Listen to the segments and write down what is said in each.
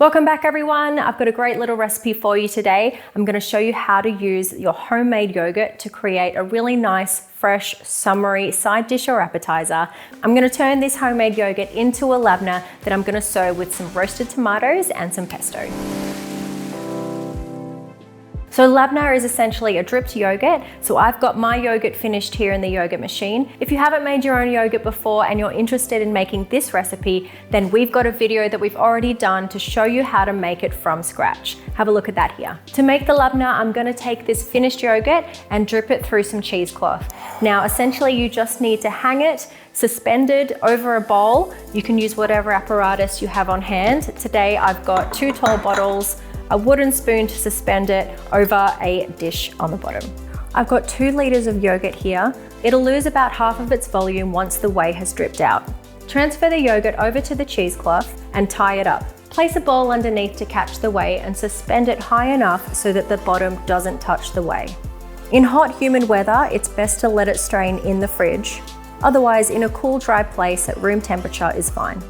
Welcome back everyone. I've got a great little recipe for you today. I'm going to show you how to use your homemade yogurt to create a really nice, fresh, summery side dish or appetizer. I'm going to turn this homemade yogurt into a labneh that I'm going to serve with some roasted tomatoes and some pesto. So labneh is essentially a dripped yogurt. So I've got my yogurt finished here in the yogurt machine. If you haven't made your own yogurt before and you're interested in making this recipe, then we've got a video that we've already done to show you how to make it from scratch. Have a look at that here. To make the labneh, I'm gonna take this finished yogurt and drip it through some cheesecloth. Now, essentially you just need to hang it suspended over a bowl. You can use whatever apparatus you have on hand. Today, I've got 2 tall bottles, a wooden spoon to suspend it over a dish on the bottom. I've got 2 liters of yogurt here. It'll lose about half of its volume once the whey has dripped out. Transfer the yogurt over to the cheesecloth and tie it up. Place a bowl underneath to catch the whey and suspend it high enough so that the bottom doesn't touch the whey. In hot, humid weather, it's best to let it strain in the fridge. Otherwise, in a cool, dry place at room temperature is fine.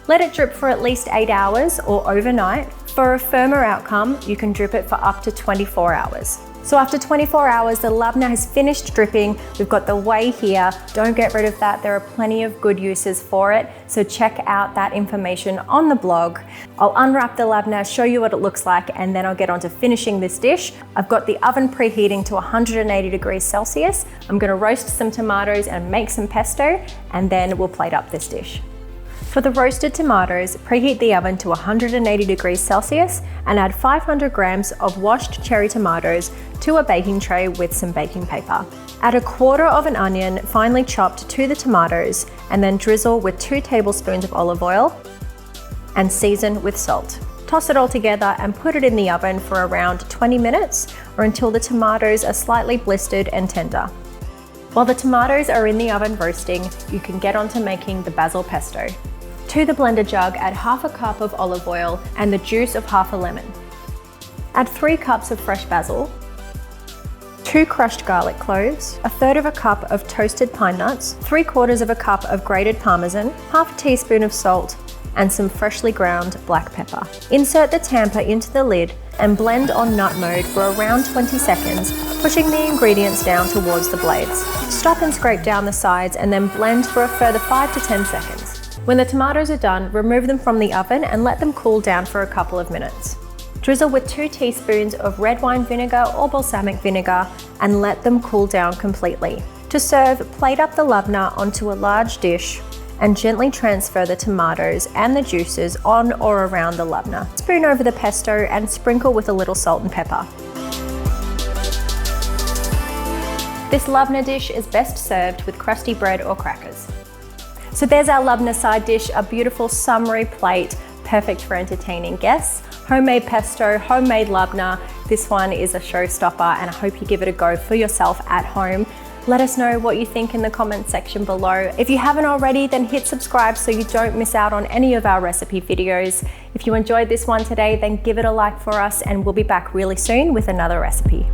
Let it drip for at least 8 hours or overnight. For a firmer outcome, you can drip it for up to 24 hours. So after 24 hours, the labneh has finished dripping. We've got the whey here. Don't get rid of that. There are plenty of good uses for it. So check out that information on the blog. I'll unwrap the labneh, show you what it looks like, and then I'll get on to finishing this dish. I've got the oven preheating to 180 degrees Celsius. I'm gonna roast some tomatoes and make some pesto, and then we'll plate up this dish. For the roasted tomatoes, preheat the oven to 180 degrees Celsius and add 500 grams of washed cherry tomatoes to a baking tray with some baking paper. Add a quarter of an onion finely chopped to the tomatoes and then drizzle with 2 tablespoons of olive oil and season with salt. Toss it all together and put it in the oven for around 20 minutes or until the tomatoes are slightly blistered and tender. While the tomatoes are in the oven roasting, you can get on to making the basil pesto. To the blender jug, add half a cup of olive oil and the juice of half a lemon. Add 3 cups of fresh basil, 2 crushed garlic cloves, 1/3 of a cup of toasted pine nuts, 3/4 of a cup of grated parmesan, half a teaspoon of salt, and some freshly ground black pepper. Insert the tamper into the lid and blend on nut mode for around 20 seconds, pushing the ingredients down towards the blades. Stop and scrape down the sides and then blend for a further 5 to 10 seconds. When the tomatoes are done, remove them from the oven and let them cool down for a couple of minutes. Drizzle with 2 teaspoons of red wine vinegar or balsamic vinegar and let them cool down completely. To serve, plate up the labneh onto a large dish and gently transfer the tomatoes and the juices on or around the labneh. Spoon over the pesto and sprinkle with a little salt and pepper. This labneh dish is best served with crusty bread or crackers. So there's our labneh side dish, a beautiful summery plate, perfect for entertaining guests. Homemade pesto, homemade labneh. This one is a showstopper and I hope you give it a go for yourself at home. Let us know what you think in the comment section below. If you haven't already, then hit subscribe so you don't miss out on any of our recipe videos. If you enjoyed this one today, then give it a like for us and we'll be back really soon with another recipe.